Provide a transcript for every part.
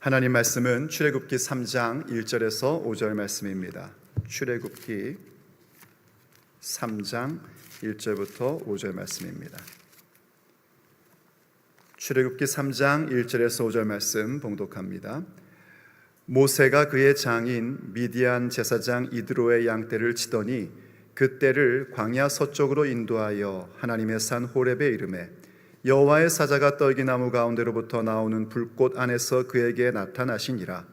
하나님 말씀은 출애굽기 3장 1절에서 5절 말씀입니다. 출애굽기 3장 1절부터 5절 말씀입니다. 출애굽기 3장 1절에서 5절 말씀 봉독합니다. 모세가 그의 장인 미디안 제사장 이드로의 양떼를 치더니 그 떼를 광야 서쪽으로 인도하여 하나님의 산 호렙에 이르매 여호와의 사자가 떨기나무 가운데로부터 나오는 불꽃 안에서 그에게 나타나시니라.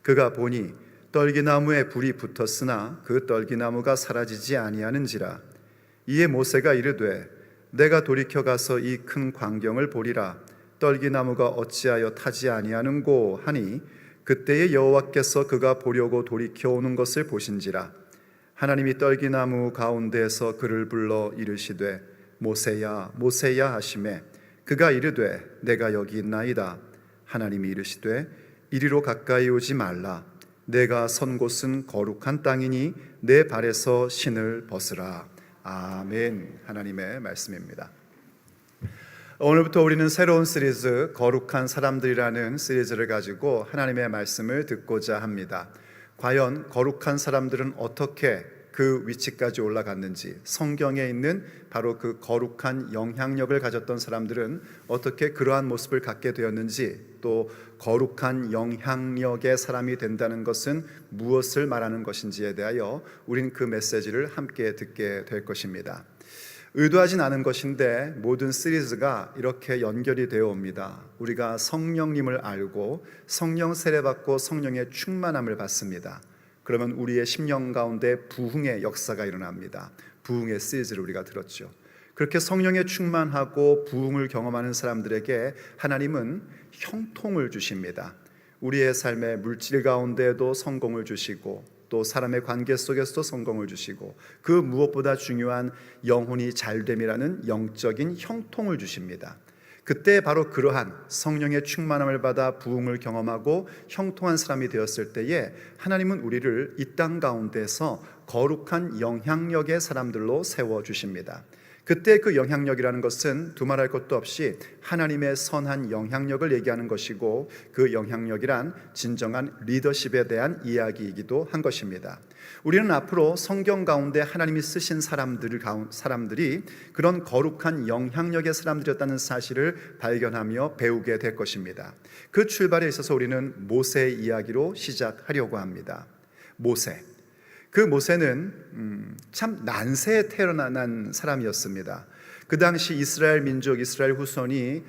그가 보니 떨기나무에 불이 붙었으나 그 떨기나무가 사라지지 아니하는지라. 이에 모세가 이르되 내가 돌이켜 가서 이 큰 광경을 보리라. 떨기나무가 어찌하여 타지 아니하는고 하니 그때에 여호와께서 그가 보려고 돌이켜 오는 것을 보신지라. 하나님이 떨기나무 가운데에서 그를 불러 이르시되 모세야 모세야 하시매 그가 이르되 내가 여기 있나이다. 하나님이 이르시되 이리로 가까이 오지 말라. 내가 선 곳은 거룩한 땅이니 내 발에서 신을 벗으라. 아멘. 하나님의 말씀입니다. 오늘부터 우리는 새로운 시리즈 거룩한 사람들이라는 시리즈를 가지고 하나님의 말씀을 듣고자 합니다. 과연 거룩한 사람들은 어떻게 그 위치까지 올라갔는지, 성경에 있는 바로 그 거룩한 영향력을 가졌던 사람들은 어떻게 그러한 모습을 갖게 되었는지, 또 거룩한 영향력의 사람이 된다는 것은 무엇을 말하는 것인지에 대하여 우린 그 메시지를 함께 듣게 될 것입니다. 의도하진 않은 것인데 모든 시리즈가 이렇게 연결이 되어 옵니다. 우리가 성령님을 알고 성령 세례받고 성령의 충만함을 받습니다. 그러면 우리의 심령 가운데 부흥의 역사가 일어납니다. 부흥의 시리즈를 우리가 들었죠. 그렇게 성령에 충만하고 부흥을 경험하는 사람들에게 하나님은 형통을 주십니다. 우리의 삶의 물질 가운데에도 성공을 주시고 또 사람의 관계 속에서도 성공을 주시고 그 무엇보다 중요한 영혼이 잘됨이라는 영적인 형통을 주십니다. 그때 바로 그러한 성령의 충만함을 받아 부흥을 경험하고 형통한 사람이 되었을 때에 하나님은 우리를 이 땅 가운데서 거룩한 영향력의 사람들로 세워주십니다. 그때 그 영향력이라는 것은 두말할 것도 없이 하나님의 선한 영향력을 얘기하는 것이고 그 영향력이란 진정한 리더십에 대한 이야기이기도 한 것입니다. 우리는 앞으로 성경 가운데 하나님이 쓰신 사람들이 그런 거룩한 영향력의 사람들이었다는 사실을 발견하며 배우게 될 것입니다. 그 출발에 있어서 우리는 모세의 이야기로 시작하려고 합니다. 모세. 그 모세는 참 난세에 태어난 사람이었습니다. 그 당시 이스라엘 민족, 이스라엘 후손이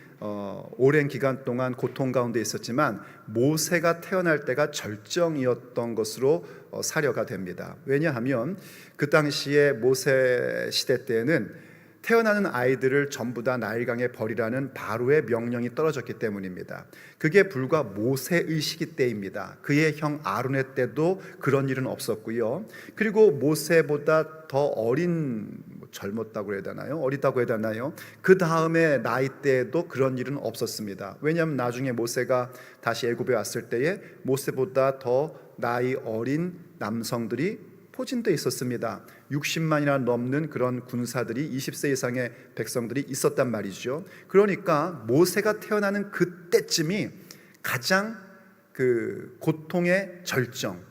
오랜 기간 동안 고통 가운데 있었지만 모세가 태어날 때가 절정이었던 것으로 사려가 됩니다. 왜냐하면 그 당시에 모세 시대 때에는 태어나는 아이들을 전부 다 나일강에 버리라는 바로의 명령이 떨어졌기 때문입니다. 그게 불과 모세의 시기 때입니다. 그의 형 아론의 때도 그런 일은 없었고요. 그리고 모세보다 더 젊었다고 해야 되나요? 어리다고 해야 되나요? 그 다음에 나이 때에도 그런 일은 없었습니다. 왜냐하면 나중에 모세가 다시 애굽에 왔을 때에 모세보다 더 나이 어린 남성들이 포진돼 있었습니다. 60만이나 넘는 그런 군사들이 20세 이상의 백성들이 있었단 말이죠. 그러니까 모세가 태어나는 그때쯤이 가장 그 고통의 절정,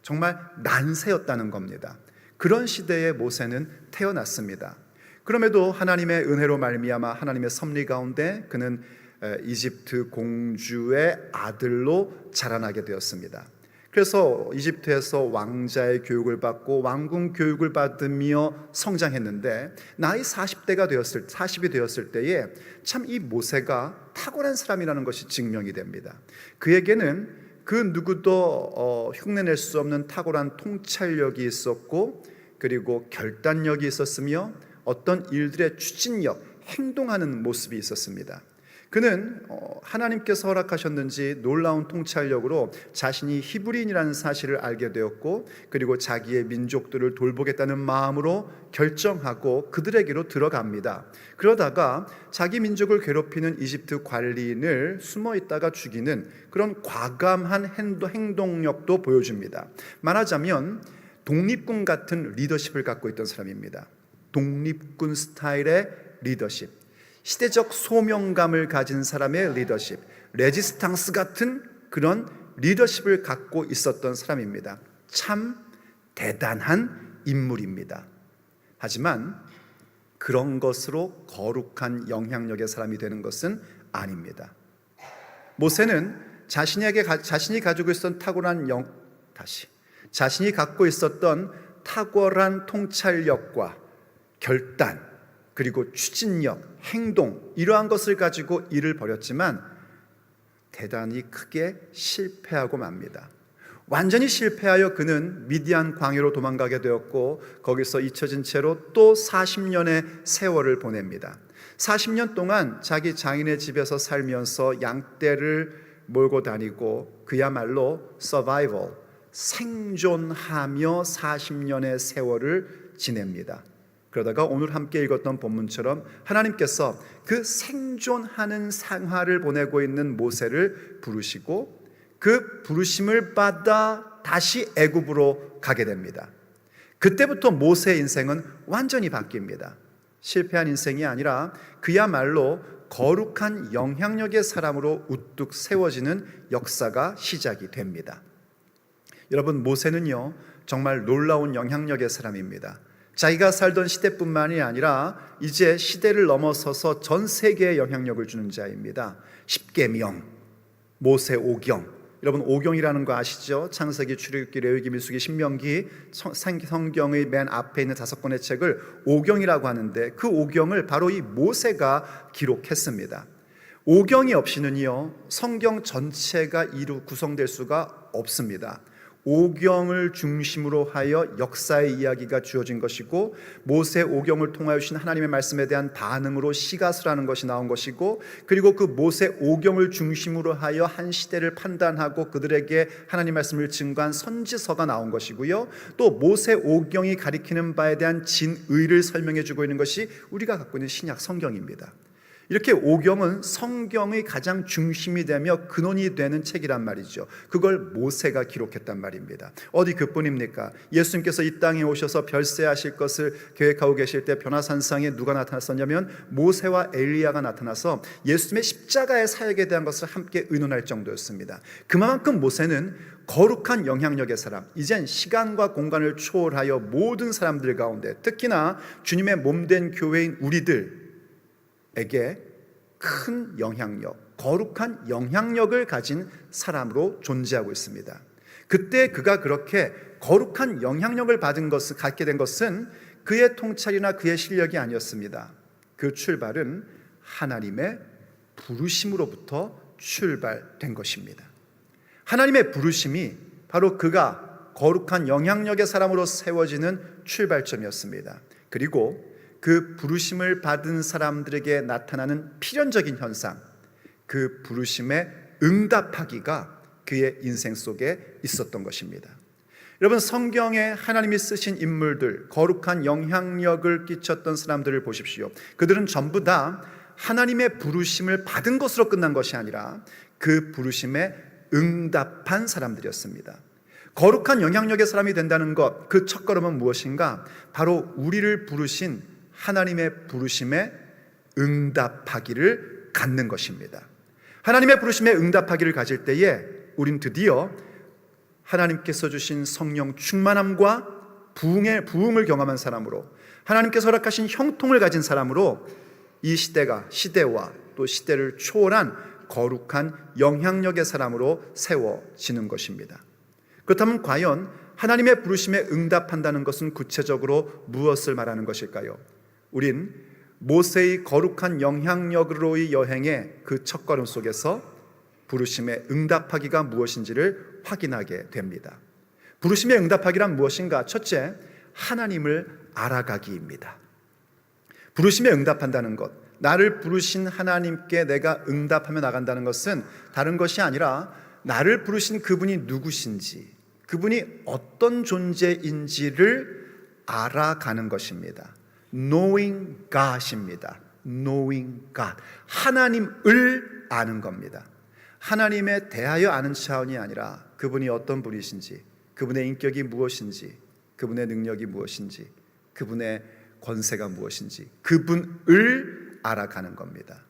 정말 난세였다는 겁니다. 그런 시대에 모세는 태어났습니다. 그럼에도 하나님의 은혜로 말미암아 하나님의 섭리 가운데 그는 이집트 공주의 아들로 자라나게 되었습니다. 그래서 이집트에서 왕자의 교육을 받고 왕궁 교육을 받으며 성장했는데 나이 40이 되었을 때에 참 이 모세가 탁월한 사람이라는 것이 증명이 됩니다. 그에게는 그 누구도 흉내낼 수 없는 탁월한 통찰력이 있었고 그리고 결단력이 있었으며 어떤 일들의 추진력, 행동하는 모습이 있었습니다. 그는 하나님께서 허락하셨는지 놀라운 통찰력으로 자신이 히브리인이라는 사실을 알게 되었고 그리고 자기의 민족들을 돌보겠다는 마음으로 결정하고 그들에게로 들어갑니다. 그러다가 자기 민족을 괴롭히는 이집트 관리인을 숨어 있다가 죽이는 그런 과감한 행동력도 보여줍니다. 말하자면 독립군 같은 리더십을 갖고 있던 사람입니다. 독립군 스타일의 리더십, 시대적 소명감을 가진 사람의 리더십, 레지스탕스 같은 그런 리더십을 갖고 있었던 사람입니다. 참 대단한 인물입니다. 하지만 그런 것으로 거룩한 영향력의 사람이 되는 것은 아닙니다. 모세는 자신이 가지고 있었던 자신이 갖고 있었던 탁월한 통찰력과 결단, 그리고 추진력, 행동, 이러한 것을 가지고 일을 벌였지만 대단히 크게 실패하고 맙니다. 완전히 실패하여 그는 미디안 광야로 도망가게 되었고 거기서 잊혀진 채로 또 40년의 세월을 보냅니다. 40년 동안 자기 장인의 집에서 살면서 양떼를 몰고 다니고 그야말로 서바이벌, 생존하며 40년의 세월을 지냅니다. 그러다가 오늘 함께 읽었던 본문처럼 하나님께서 그 생존하는 생활을 보내고 있는 모세를 부르시고 그 부르심을 받아 다시 애굽으로 가게 됩니다. 그때부터 모세의 인생은 완전히 바뀝니다. 실패한 인생이 아니라 그야말로 거룩한 영향력의 사람으로 우뚝 세워지는 역사가 시작이 됩니다. 여러분, 모세는요 정말 놀라운 영향력의 사람입니다. 자기가 살던 시대뿐만이 아니라 이제 시대를 넘어서서 전 세계에 영향력을 주는 자입니다. 십계명, 모세 오경, 여러분 오경이라는 거 아시죠? 창세기, 출애굽기, 레위기, 민수기, 신명기, 성경의 맨 앞에 있는 5권의 책을 오경이라고 하는데 그 오경을 바로 이 모세가 기록했습니다. 오경이 없이는요 성경 전체가 구성될 수가 없습니다. 오경을 중심으로 하여 역사의 이야기가 주어진 것이고 모세 오경을 통하여 주신 하나님의 말씀에 대한 반응으로 시가서라는 것이 나온 것이고 그리고 그 모세 오경을 중심으로 하여 한 시대를 판단하고 그들에게 하나님 말씀을 증거한 선지서가 나온 것이고요. 또 모세 오경이 가리키는 바에 대한 진의를 설명해 주고 있는 것이 우리가 갖고 있는 신약 성경입니다. 이렇게 오경은 성경의 가장 중심이 되며 근원이 되는 책이란 말이죠. 그걸 모세가 기록했단 말입니다. 어디 그뿐입니까? 예수님께서 이 땅에 오셔서 별세하실 것을 계획하고 계실 때 변화산상에 누가 나타났었냐면 모세와 엘리야가 나타나서 예수님의 십자가의 사역에 대한 것을 함께 의논할 정도였습니다. 그만큼 모세는 거룩한 영향력의 사람, 이젠 시간과 공간을 초월하여 모든 사람들 가운데 특히나 주님의 몸된 교회인 우리들 에게 큰 영향력, 거룩한 영향력을 가진 사람으로 존재하고 있습니다. 그때 그가 그렇게 거룩한 영향력을 갖게 된 것은 그의 통찰이나 그의 실력이 아니었습니다. 그 출발은 하나님의 부르심으로부터 출발된 것입니다. 하나님의 부르심이 바로 그가 거룩한 영향력의 사람으로 세워지는 출발점이었습니다. 그리고 그 부르심을 받은 사람들에게 나타나는 필연적인 현상, 그 부르심에 응답하기가 그의 인생 속에 있었던 것입니다. 여러분, 성경에 하나님이 쓰신 인물들, 거룩한 영향력을 끼쳤던 사람들을 보십시오. 그들은 전부 다 하나님의 부르심을 받은 것으로 끝난 것이 아니라 그 부르심에 응답한 사람들이었습니다. 거룩한 영향력의 사람이 된다는 것, 그 첫걸음은 무엇인가? 바로 우리를 부르신 하나님의 부르심에 응답하기를 갖는 것입니다. 하나님의 부르심에 응답하기를 가질 때에 우린 드디어 하나님께서 주신 성령 충만함과 부흥을 경험한 사람으로, 하나님께서 허락하신 형통을 가진 사람으로 이 시대와 또 시대를 초월한 거룩한 영향력의 사람으로 세워지는 것입니다. 그렇다면 과연 하나님의 부르심에 응답한다는 것은 구체적으로 무엇을 말하는 것일까요? 우린 모세의 거룩한 영향력으로의 여행의 그 첫걸음 속에서 부르심에 응답하기가 무엇인지를 확인하게 됩니다. 부르심에 응답하기란 무엇인가? 첫째, 하나님을 알아가기입니다. 부르심에 응답한다는 것, 나를 부르신 하나님께 내가 응답하며 나간다는 것은 다른 것이 아니라 나를 부르신 그분이 누구신지, 그분이 어떤 존재인지를 알아가는 것입니다. Knowing God입니다. Knowing God. 하나님을 아는 겁니다. 하나님에 대하여 아는 차원이 아니라 그분이 어떤 분이신지, 그분의 인격이 무엇인지, 그분의 능력이 무엇인지, 그분의 권세가 무엇인지, 그분을 알아가는 겁니다.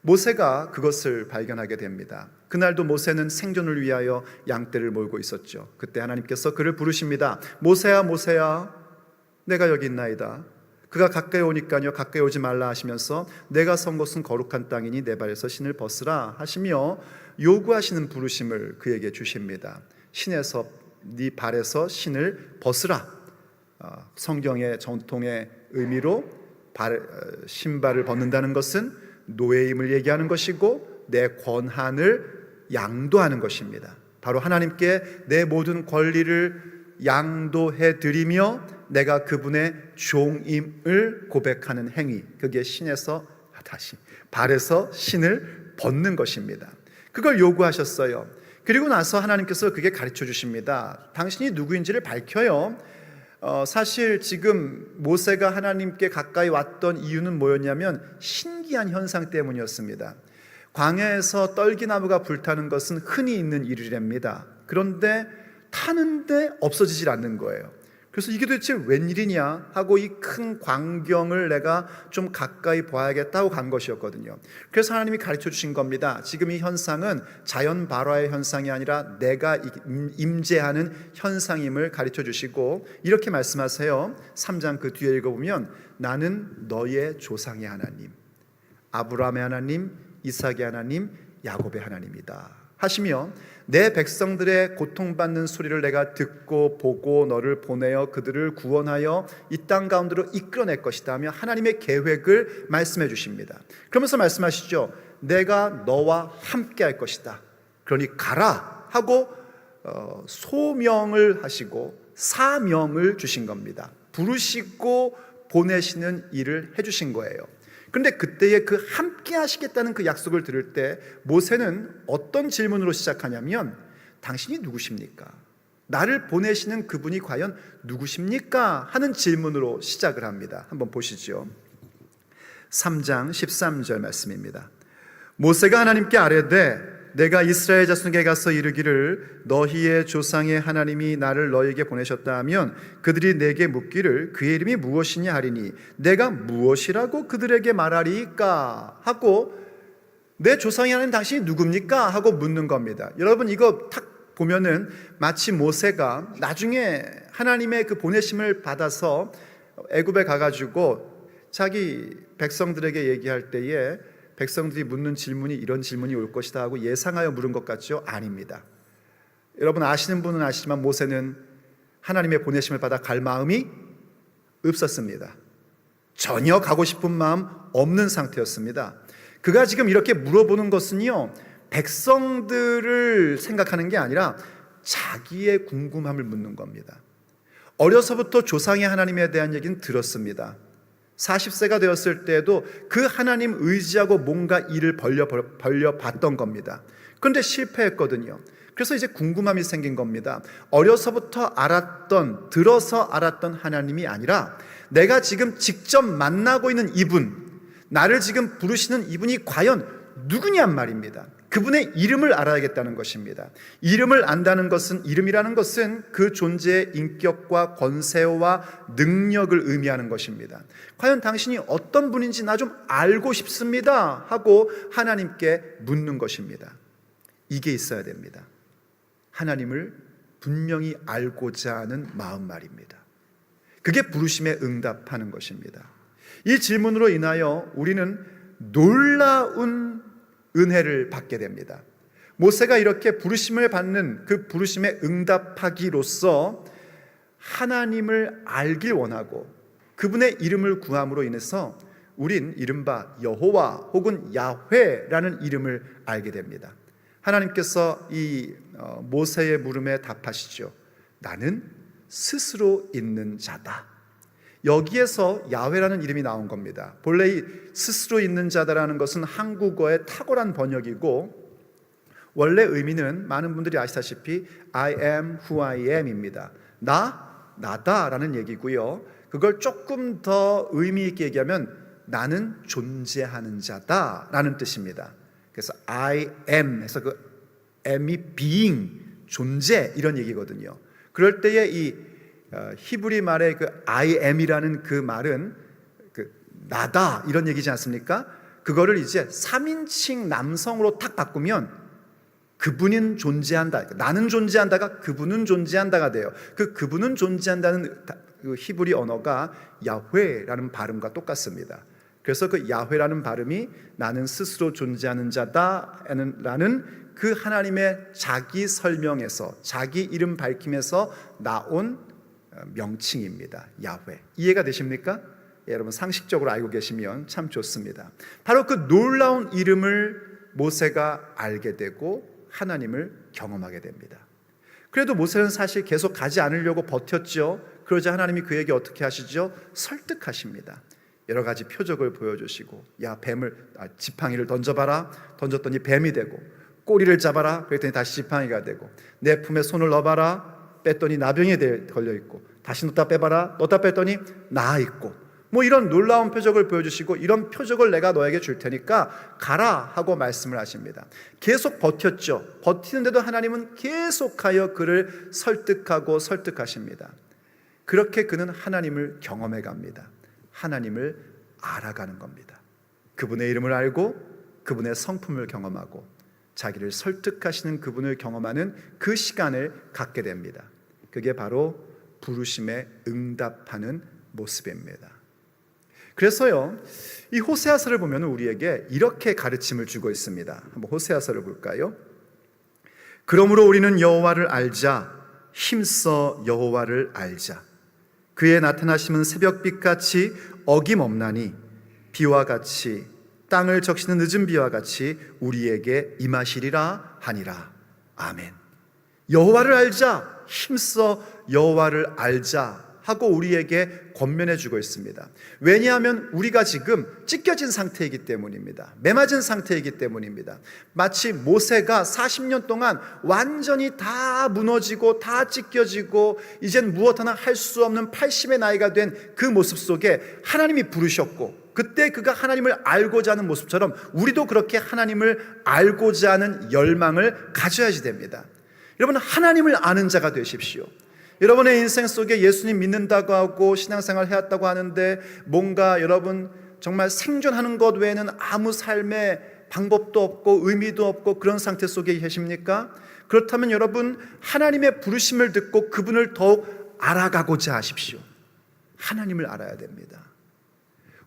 모세가 그것을 발견하게 됩니다. 그날도 모세는 생존을 위하여 양떼를 몰고 있었죠. 그때 하나님께서 그를 부르십니다. 모세야, 모세야, 내가 여기 있나이다. 그가 가까이 오니까요, 가까이 오지 말라 하시면서 내가 선 곳은 거룩한 땅이니 내 발에서 신을 벗으라 하시며 요구하시는 부르심을 그에게 주십니다. 신에서 네 발에서 신을 벗으라. 성경의 전통의 의미로 신발을 벗는다는 것은 노예임을 얘기하는 것이고 내 권한을 양도하는 것입니다. 바로 하나님께 내 모든 권리를 양도해 드리며 내가 그분의 종임을 고백하는 행위, 그게 신에서 다시 발에서 신을 벗는 것입니다. 그걸 요구하셨어요. 그리고 나서 하나님께서 그게 가르쳐 주십니다. 당신이 누구인지를 밝혀요. 사실 지금 모세가 하나님께 가까이 왔던 이유는 뭐였냐면 신기한 현상 때문이었습니다. 광야에서 떨기나무가 불타는 것은 흔히 있는 일이랍니다. 그런데 타는데 없어지질 않는 거예요. 그래서 이게 도대체 웬일이냐 하고 이 큰 광경을 내가 좀 가까이 봐야겠다고 간 것이었거든요. 그래서 하나님이 가르쳐 주신 겁니다. 지금 이 현상은 자연 발화의 현상이 아니라 내가 임재하는 현상임을 가르쳐 주시고 이렇게 말씀하세요. 3장 그 뒤에 읽어보면 나는 너의 조상의 하나님, 아브라함의 하나님, 이삭의 하나님, 야곱의 하나님이다 하시며 내 백성들의 고통받는 소리를 내가 듣고 보고 너를 보내어 그들을 구원하여 이 땅 가운데로 이끌어낼 것이다 하며 하나님의 계획을 말씀해 주십니다. 그러면서 말씀하시죠. 내가 너와 함께 할 것이다. 그러니 가라 하고 소명을 하시고 사명을 주신 겁니다. 부르시고 보내시는 일을 해주신 거예요. 그런데 그때의 그 함께 하시겠다는 그 약속을 들을 때 모세는 어떤 질문으로 시작하냐면 당신이 누구십니까? 나를 보내시는 그분이 과연 누구십니까? 하는 질문으로 시작을 합니다. 한번 보시죠. 3장 13절 말씀입니다. 모세가 하나님께 아뢰되 내가 이스라엘 자손에게 가서 이르기를 너희의 조상의 하나님이 나를 너희에게 보내셨다 하면 그들이 내게 묻기를 그의 이름이 무엇이냐 하리니 내가 무엇이라고 그들에게 말하리까 하고 내 조상의 하나님 당신이 누굽니까? 하고 묻는 겁니다. 여러분 이거 탁 보면은 마치 모세가 나중에 하나님의 그 보내심을 받아서 애굽에 가가지고 자기 백성들에게 얘기할 때에 백성들이 묻는 질문이 이런 질문이 올 것이다 하고 예상하여 물은 것 같죠? 아닙니다. 여러분 아시는 분은 아시지만 모세는 하나님의 보내심을 받아 갈 마음이 없었습니다. 전혀 가고 싶은 마음 없는 상태였습니다. 그가 지금 이렇게 물어보는 것은요, 백성들을 생각하는 게 아니라 자기의 궁금함을 묻는 겁니다. 어려서부터 조상의 하나님에 대한 얘기는 들었습니다. 40세가 되었을 때에도 그 하나님 의지하고 뭔가 일을 벌려봤던 겁니다. 그런데 실패했거든요. 그래서 이제 궁금함이 생긴 겁니다. 어려서부터 들어서 알았던 하나님이 아니라 내가 지금 직접 만나고 있는 이분, 나를 지금 부르시는 이분이 과연 누구냔 말입니다. 그분의 이름을 알아야겠다는 것입니다. 이름을 안다는 것은, 이름이라는 것은 그 존재의 인격과 권세와 능력을 의미하는 것입니다. 과연 당신이 어떤 분인지 나 좀 알고 싶습니다 하고 하나님께 묻는 것입니다. 이게 있어야 됩니다. 하나님을 분명히 알고자 하는 마음 말입니다. 그게 부르심에 응답하는 것입니다. 이 질문으로 인하여 우리는 놀라운 은혜를 받게 됩니다. 모세가 이렇게 부르심을 받는 그 부르심에 응답하기로써 하나님을 알길 원하고 그분의 이름을 구함으로 인해서 우린 이른바 여호와 혹은 야훼라는 이름을 알게 됩니다. 하나님께서 이 모세의 물음에 답하시죠. 나는 스스로 있는 자다. 여기에서 야훼라는 이름이 나온 겁니다. 본래 이 스스로 있는 자다라는 것은 한국어의 탁월한 번역이고 원래 의미는 많은 분들이 아시다시피 I am who I am입니다. 나다라는 얘기고요. 그걸 조금 더 의미 있게 얘기하면 나는 존재하는 자다라는 뜻입니다. 그래서 I am 해서 그 am이 being, 존재 이런 얘기거든요. 그럴 때에 이 히브리 말의 그 I am이라는 그 말은 그 나다 이런 얘기지 않습니까? 그거를 이제 3인칭 남성으로 탁 바꾸면 그분은 존재한다, 나는 존재한다가 그분은 존재한다가 돼요. 그분은 존재한다는 그 히브리 언어가 야훼라는 발음과 똑같습니다. 그래서 그 야훼라는 발음이 나는 스스로 존재하는 자다라는 그 하나님의 자기 설명에서, 자기 이름 밝힘에서 나온 명칭입니다. 야훼. 이해가 되십니까? 여러분 상식적으로 알고 계시면 참 좋습니다. 바로 그 놀라운 이름을 모세가 알게 되고 하나님을 경험하게 됩니다. 그래도 모세는 사실 계속 가지 않으려고 버텼죠. 그러자 하나님이 그에게 어떻게 하시죠? 설득하십니다. 여러 가지 표적을 보여주시고, 야, 지팡이를 던져봐라. 던졌더니 뱀이 되고, 꼬리를 잡아라. 그랬더니 다시 지팡이가 되고, 내 품에 손을 넣어봐라. 뺐더니 나병에 걸려있고, 다시 넣다 빼봐라. 넣다 뺐더니 나아있고, 뭐 이런 놀라운 표적을 보여주시고, 이런 표적을 내가 너에게 줄 테니까 가라 하고 말씀을 하십니다. 계속 버텼죠. 버티는데도 하나님은 계속하여 그를 설득하십니다. 그렇게 그는 하나님을 경험해 갑니다. 하나님을 알아가는 겁니다. 그분의 이름을 알고 그분의 성품을 경험하고 자기를 설득하시는 그분을 경험하는 그 시간을 갖게 됩니다. 그게 바로 부르심에 응답하는 모습입니다. 그래서요, 이 호세아서를 보면 우리에게 이렇게 가르침을 주고 있습니다. 한번 호세아서를 볼까요? 그러므로 우리는 여호와를 알자. 힘써 여호와를 알자. 그의 나타나심은 새벽빛같이 어김없나니 비와 같이 땅을 적시는 늦은 비와 같이 우리에게 임하시리라 하니라. 아멘. 여호와를 알자. 힘써 여호와를 알자 하고 우리에게 권면해 주고 있습니다. 왜냐하면 우리가 지금 찢겨진 상태이기 때문입니다. 매맞은 상태이기 때문입니다. 마치 모세가 40년 동안 완전히 다 무너지고 다 찢겨지고 이젠 무엇 하나 할 수 없는 80의 나이가 된 그 모습 속에 하나님이 부르셨고, 그때 그가 하나님을 알고자 하는 모습처럼 우리도 그렇게 하나님을 알고자 하는 열망을 가져야지 됩니다. 여러분, 하나님을 아는 자가 되십시오. 여러분의 인생 속에 예수님 믿는다고 하고 신앙생활 해왔다고 하는데 뭔가 여러분 정말 생존하는 것 외에는 아무 삶의 방법도 없고 의미도 없고 그런 상태 속에 계십니까? 그렇다면 여러분, 하나님의 부르심을 듣고 그분을 더욱 알아가고자 하십시오. 하나님을 알아야 됩니다.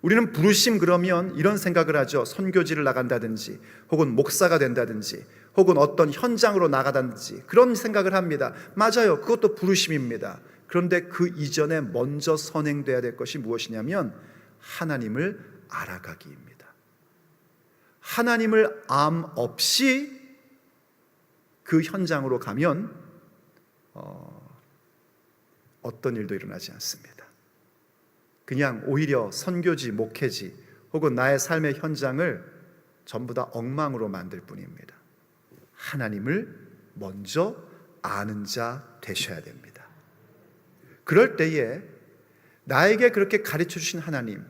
우리는 부르심 그러면 이런 생각을 하죠. 선교지를 나간다든지 혹은 목사가 된다든지 혹은 어떤 현장으로 나가다든지 그런 생각을 합니다. 맞아요. 그것도 부르심입니다. 그런데 그 이전에 먼저 선행돼야 될 것이 무엇이냐면 하나님을 알아가기입니다. 하나님을 암 없이 그 현장으로 가면 어떤 일도 일어나지 않습니다. 그냥 오히려 선교지, 목회지 혹은 나의 삶의 현장을 전부 다 엉망으로 만들 뿐입니다. 하나님을 먼저 아는 자 되셔야 됩니다. 그럴 때에 나에게 그렇게 가르쳐 주신 하나님,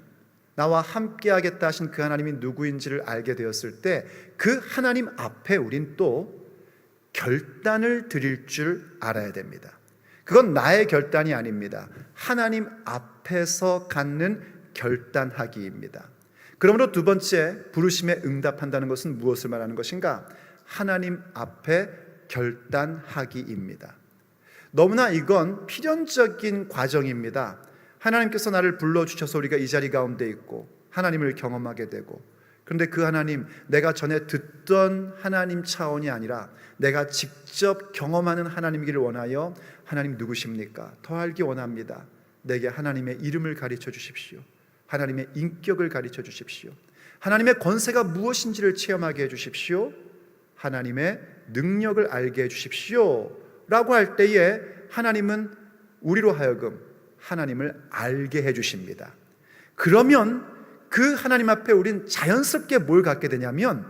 나와 함께 하겠다 하신 그 하나님이 누구인지를 알게 되었을 때 그 하나님 앞에 우린 또 결단을 드릴 줄 알아야 됩니다. 그건 나의 결단이 아닙니다. 하나님 앞에서 갖는 결단하기입니다. 그러므로 두 번째, 부르심에 응답한다는 것은 무엇을 말하는 것인가? 하나님 앞에 결단하기입니다. 너무나 이건 필연적인 과정입니다. 하나님께서 나를 불러주셔서 우리가 이 자리 가운데 있고 하나님을 경험하게 되고, 그런데 그 하나님, 내가 전에 듣던 하나님 차원이 아니라 내가 직접 경험하는 하나님이기를 원하여, 하나님 누구십니까? 더 알기 원합니다. 내게 하나님의 이름을 가르쳐 주십시오. 하나님의 인격을 가르쳐 주십시오. 하나님의 권세가 무엇인지를 체험하게 해 주십시오. 하나님의 능력을 알게 해 주십시오 라고 할 때에 하나님은 우리로 하여금 하나님을 알게 해 주십니다. 그러면 그 하나님 앞에 우린 자연스럽게 뭘 갖게 되냐면,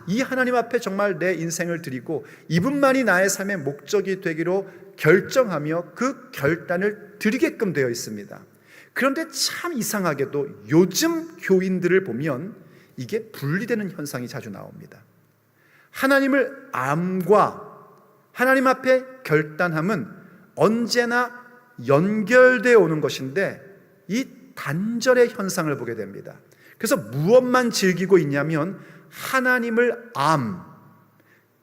이 하나님 앞에 정말 내 인생을 드리고 이분만이 나의 삶의 목적이 되기로 결정하며 그 결단을 드리게끔 되어 있습니다. 그런데 참 이상하게도 요즘 교인들을 보면 이게 분리되는 현상이 자주 나옵니다. 하나님을 암과 하나님 앞에 결단함은 언제나 연결되어 오는 것인데 이 단절의 현상을 보게 됩니다. 그래서 무엇만 즐기고 있냐면 하나님을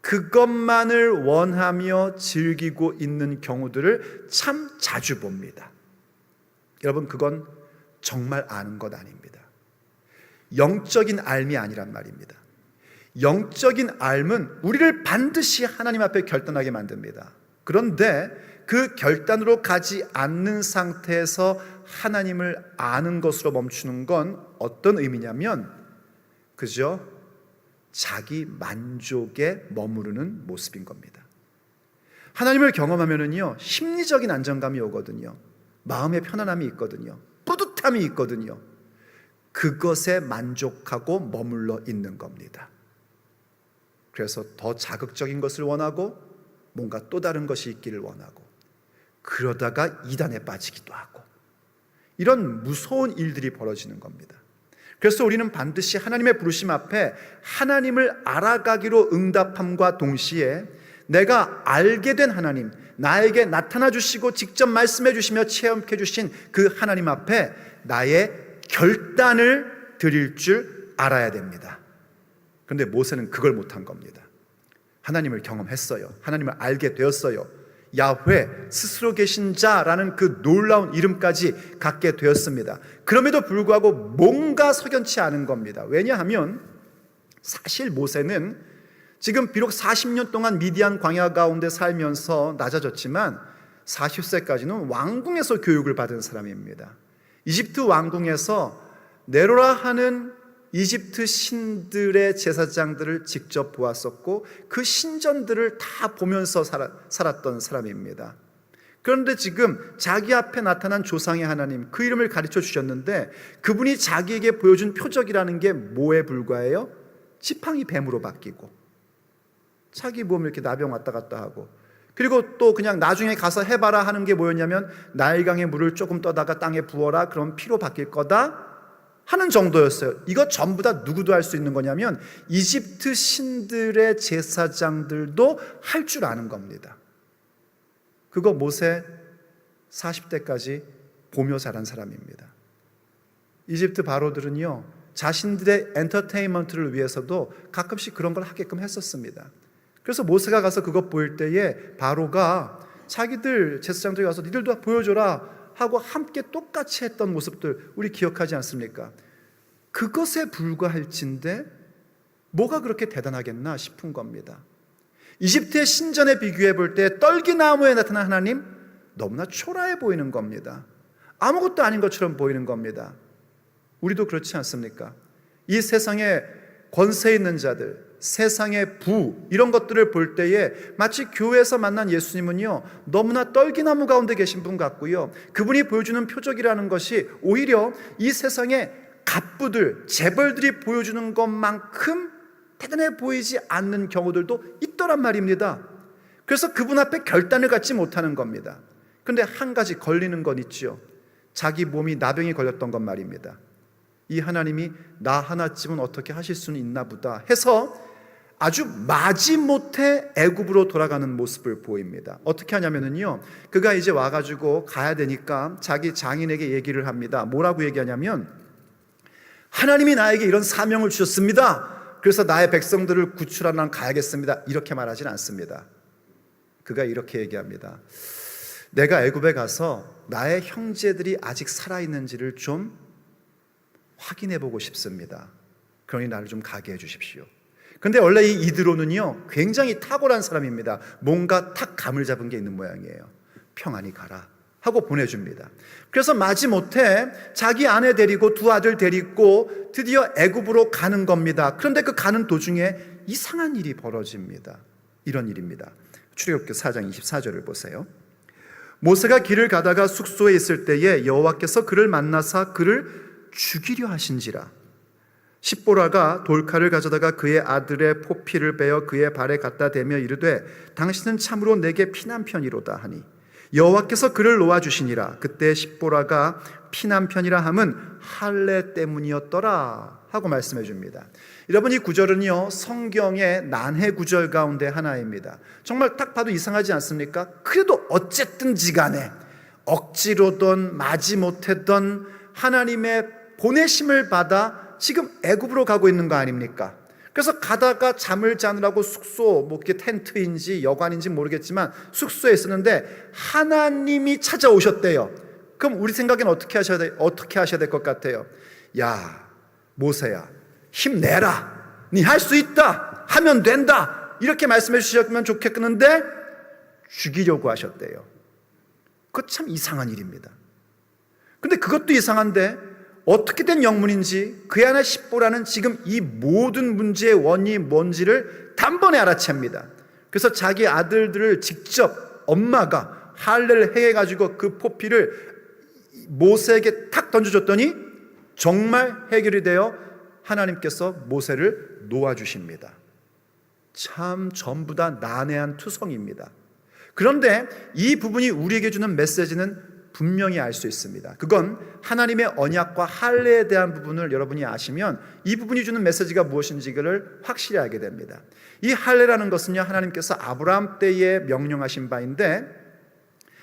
그것만을 원하며 즐기고 있는 경우들을 참 자주 봅니다. 여러분, 그건 정말 아는 것 아닙니다. 영적인 알미 아니란 말입니다. 영적인 알은 우리를 반드시 하나님 앞에 결단하게 만듭니다. 그런데 그 결단으로 가지 않는 상태에서 하나님을 아는 것으로 멈추는 건 어떤 의미냐면 그저 자기 만족에 머무르는 모습인 겁니다. 하나님을 경험하면은요, 심리적인 안정감이 오거든요. 마음의 편안함이 있거든요. 뿌듯함이 있거든요. 그것에 만족하고 머물러 있는 겁니다. 그래서 더 자극적인 것을 원하고 뭔가 또 다른 것이 있기를 원하고 그러다가 이단에 빠지기도 하고 이런 무서운 일들이 벌어지는 겁니다. 그래서 우리는 반드시 하나님의 부르심 앞에 하나님을 알아가기로 응답함과 동시에 내가 알게 된 하나님, 나에게 나타나 주시고 직접 말씀해 주시며 체험해 주신 그 하나님 앞에 나의 결단을 드릴 줄 알아야 됩니다. 그런데 모세는 그걸 못한 겁니다. 하나님을 경험했어요. 하나님을 알게 되었어요. 야훼, 스스로 계신 자라는 그 놀라운 이름까지 갖게 되었습니다. 그럼에도 불구하고 뭔가 석연치 않은 겁니다. 왜냐하면 사실 모세는 지금 비록 40년 동안 미디안 광야 가운데 살면서 낮아졌지만 40세까지는 왕궁에서 교육을 받은 사람입니다. 이집트 왕궁에서 네로라 하는 이집트 신들의 제사장들을 직접 보았었고 그 신전들을 다 보면서 살았던 사람입니다. 그런데 지금 자기 앞에 나타난 조상의 하나님, 그 이름을 가르쳐 주셨는데 그분이 자기에게 보여준 표적이라는 게 뭐에 불과해요? 지팡이 뱀으로 바뀌고 자기 몸을 이렇게 나병 왔다 갔다 하고 그리고 또 그냥 나중에 가서 해봐라 하는 게 뭐였냐면 나일강의 물을 조금 떠다가 땅에 부어라, 그럼 피로 바뀔 거다 하는 정도였어요. 이거 전부 다 누구도 할 수 있는 거냐면 이집트 신들의 제사장들도 할 줄 아는 겁니다. 그거 모세 40대까지 보며 자란 사람입니다. 이집트 바로들은요, 자신들의 엔터테인먼트를 위해서도 가끔씩 그런 걸 하게끔 했었습니다. 그래서 모세가 가서 그것 보일 때에 바로가 자기들 제사장들이 가서 니들도 보여줘라 하고 함께 똑같이 했던 모습들 우리 기억하지 않습니까? 그것에 불과할진데 뭐가 그렇게 대단하겠나 싶은 겁니다. 이집트의 신전에 비교해 볼 때 떨기나무에 나타난 하나님 너무나 초라해 보이는 겁니다. 아무것도 아닌 것처럼 보이는 겁니다. 우리도 그렇지 않습니까? 이 세상에 권세 있는 자들, 세상의 부 이런 것들을 볼 때에 마치 교회에서 만난 예수님은요 너무나 떨기나무 가운데 계신 분 같고요, 그분이 보여주는 표적이라는 것이 오히려 이 세상의 갑부들, 재벌들이 보여주는 것만큼 대단해 보이지 않는 경우들도 있더란 말입니다. 그래서 그분 앞에 결단을 갖지 못하는 겁니다. 그런데 한 가지 걸리는 건 있죠. 자기 몸이 나병이 걸렸던 것 말입니다. 이 하나님이 나 하나쯤은 어떻게 하실 수는 있나 보다 해서 아주 마지못해 애굽으로 돌아가는 모습을 보입니다. 어떻게 하냐면요, 그가 이제 와가지고 가야 되니까 자기 장인에게 얘기를 합니다. 뭐라고 얘기하냐면 하나님이 나에게 이런 사명을 주셨습니다. 그래서 나의 백성들을 구출하러 난 가야겠습니다. 이렇게 말하진 않습니다. 그가 이렇게 얘기합니다. 내가 애굽에 가서 나의 형제들이 아직 살아있는지를 좀 확인해 보고 싶습니다. 그러니 나를 좀 가게 해 주십시오. 근데 원래 이 이드로는요 굉장히 탁월한 사람입니다. 뭔가 탁 감을 잡은 게 있는 모양이에요. 평안히 가라 하고 보내줍니다. 그래서 마지못해 자기 아내 데리고 두 아들 데리고 드디어 애굽으로 가는 겁니다. 그런데 그 가는 도중에 이상한 일이 벌어집니다. 이런 일입니다. 출애굽기 4장 24절을 보세요. 모세가 길을 가다가 숙소에 있을 때에 여호와께서 그를 만나사 그를 죽이려 하신지라. 십보라가 돌칼을 가져다가 그의 아들의 포피를 베어 그의 발에 갖다 대며 이르되 당신은 참으로 내게 피난편이로다 하니 여호와께서 그를 놓아주시니라. 그때 십보라가 피난편이라 함은 할례 때문이었더라 하고 말씀해 줍니다. 여러분, 이 구절은요 성경의 난해 구절 가운데 하나입니다. 정말 딱 봐도 이상하지 않습니까? 그래도 어쨌든지 간에 억지로든 마지못했던 하나님의 보내심을 받아 지금 애굽으로 가고 있는 거 아닙니까? 그래서 가다가 잠을 자느라고 숙소, 뭐 그게 텐트인지 여관인지 모르겠지만 숙소에 있었는데 하나님이 찾아오셨대요. 그럼 우리 생각엔 어떻게 하셔야 될 것 같아요? 야, 모세야, 힘내라. 네 할 수 있다. 하면 된다. 이렇게 말씀해 주셨으면 좋겠는데 죽이려고 하셨대요. 그거 참 이상한 일입니다. 근데 그것도 이상한데 어떻게 된 영문인지 그의 아내 십보라는 지금 이 모든 문제의 원인이 뭔지를 단번에 알아챕니다. 그래서 자기 아들들을 직접 엄마가 할례를 행해가지고 그 포피를 모세에게 탁 던져줬더니 정말 해결이 되어 하나님께서 모세를 놓아주십니다. 참 전부 다 난해한 투성입니다. 그런데 이 부분이 우리에게 주는 메시지는 분명히 알 수 있습니다. 그건 하나님의 언약과 할례에 대한 부분을 여러분이 아시면 이 부분이 주는 메시지가 무엇인지를 확실히 알게 됩니다. 이 할례라는 것은요, 하나님께서 아브라함 때에 명령하신 바인데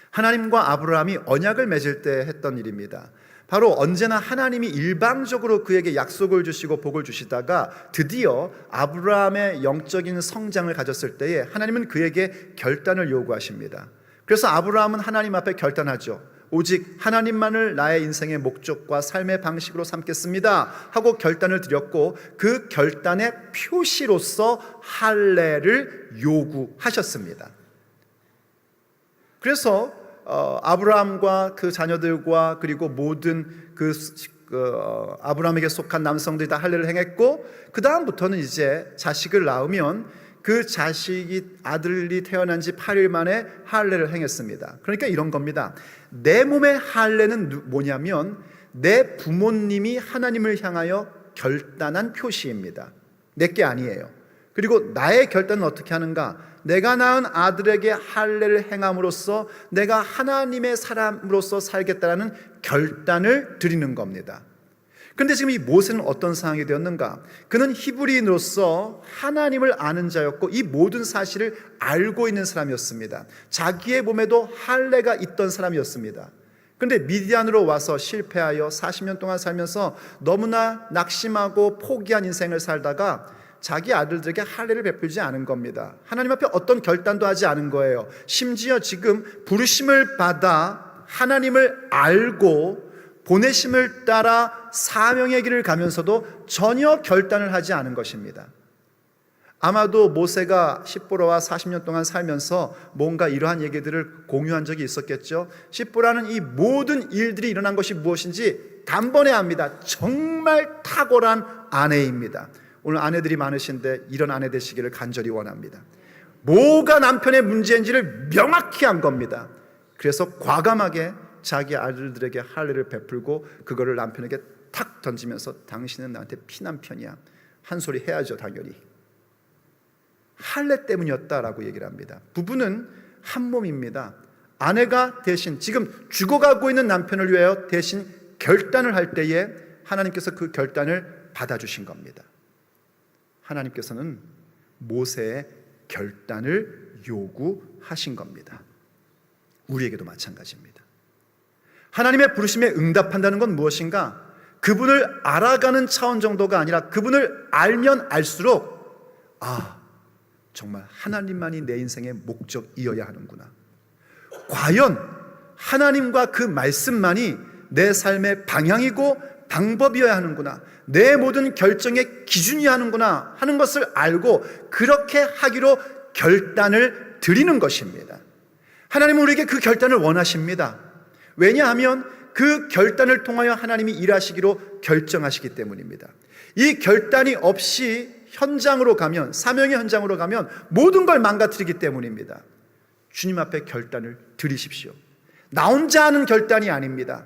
하나님과 아브라함이 언약을 맺을 때 했던 일입니다. 바로 언제나 하나님이 일방적으로 그에게 약속을 주시고 복을 주시다가 드디어 아브라함의 영적인 성장을 가졌을 때에 하나님은 그에게 결단을 요구하십니다. 그래서 아브라함은 하나님 앞에 결단하죠. 오직 하나님만을 나의 인생의 목적과 삶의 방식으로 삼겠습니다 하고 결단을 드렸고, 그 결단의 표시로서 할례를 요구하셨습니다. 그래서 아브라함과 그 자녀들과 그리고 모든 아브라함에게 속한 남성들이 다 할례를 행했고, 그 다음부터는 이제 자식을 낳으면 그 자식이 아들이 태어난 지 8일 만에 할례를 행했습니다. 그러니까 이런 겁니다. 내 몸의 할례는 뭐냐면 내 부모님이 하나님을 향하여 결단한 표시입니다. 내게 아니에요. 그리고 나의 결단은 어떻게 하는가? 내가 낳은 아들에게 할례를 행함으로써 내가 하나님의 사람으로서 살겠다라는 결단을 드리는 겁니다. 그런데 지금 이 모세는 어떤 상황이 되었는가? 그는 히브리인으로서 하나님을 아는 자였고 이 모든 사실을 알고 있는 사람이었습니다. 자기의 몸에도 할례가 있던 사람이었습니다. 그런데 미디안으로 와서 실패하여 40년 동안 살면서 너무나 낙심하고 포기한 인생을 살다가 자기 아들들에게 할례를 베풀지 않은 겁니다. 하나님 앞에 어떤 결단도 하지 않은 거예요. 심지어 지금 부르심을 받아 하나님을 알고 보내심을 따라 사명의 길을 가면서도 전혀 결단을 하지 않은 것입니다. 아마도 모세가 십보라와 40년 동안 살면서 뭔가 이러한 얘기들을 공유한 적이 있었겠죠. 십보라는 이 모든 일들이 일어난 것이 무엇인지 단번에 압니다. 정말 탁월한 아내입니다. 오늘 아내들이 많으신데 이런 아내 되시기를 간절히 원합니다. 뭐가 남편의 문제인지를 명확히 안 겁니다. 그래서 과감하게 자기 아들들에게 할례를 베풀고 그거를 남편에게 탁 던지면서 당신은 나한테 피남편이야 한 소리 해야죠. 당연히 할례 때문이었다라고 얘기를 합니다. 부부는 한 몸입니다. 아내가 대신 지금 죽어가고 있는 남편을 위하여 대신 결단을 할 때에 하나님께서 그 결단을 받아주신 겁니다. 하나님께서는 모세의 결단을 요구하신 겁니다. 우리에게도 마찬가지입니다. 하나님의 부르심에 응답한다는 건 무엇인가? 그분을 알아가는 차원 정도가 아니라 그분을 알면 알수록 정말 하나님만이 내 인생의 목적이어야 하는구나. 과연 하나님과 그 말씀만이 내 삶의 방향이고 방법이어야 하는구나. 내 모든 결정의 기준이어야 하는구나 하는 것을 알고 그렇게 하기로 결단을 드리는 것입니다. 하나님은 우리에게 그 결단을 원하십니다. 왜냐하면 그 결단을 통하여 하나님이 일하시기로 결정하시기 때문입니다. 이 결단이 없이 현장으로 가면, 사명의 현장으로 가면 모든 걸 망가뜨리기 때문입니다. 주님 앞에 결단을 드리십시오. 나 혼자 하는 결단이 아닙니다.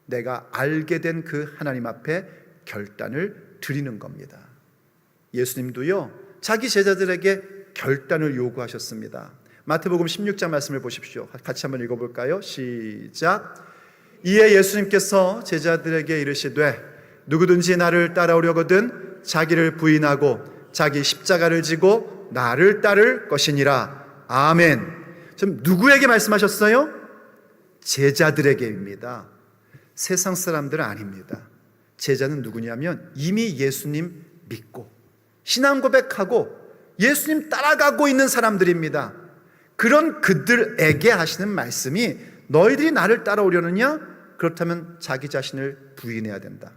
내가 알게 된 그 하나님 앞에 결단을 드리는 겁니다. 예수님도요, 자기 제자들에게 결단을 요구하셨습니다. 마태복음 16장 말씀을 보십시오. 같이 한번 읽어볼까요? 시작. 이에 예수님께서 제자들에게 이르시되 누구든지 나를 따라오려거든 자기를 부인하고 자기 십자가를 지고 나를 따를 것이니라. 아멘. 지금 누구에게 말씀하셨어요? 제자들에게입니다. 세상 사람들 아닙니다. 제자는 누구냐면 이미 예수님 믿고 신앙 고백하고 예수님 따라가고 있는 사람들입니다. 그런 그들에게 하시는 말씀이 너희들이 나를 따라오려느냐? 그렇다면 자기 자신을 부인해야 된다.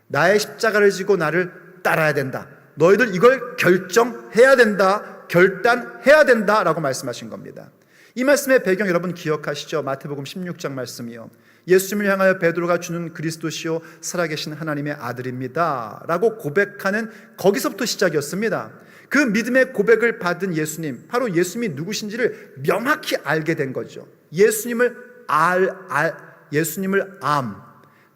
나의 십자가를 지고 나를 따라야 된다. 너희들 이걸 결정해야 된다. 결단해야 된다 라고 말씀하신 겁니다. 이 말씀의 배경 여러분 기억하시죠? 마태복음 16장 말씀이요. 예수님을 향하여 베드로가 주는 그리스도시요 살아계신 하나님의 아들입니다 라고 고백하는 거기서부터 시작이었습니다. 그 믿음의 고백을 받은 예수님, 바로 예수님이 누구신지를 명확히 알게 된 거죠. 예수님을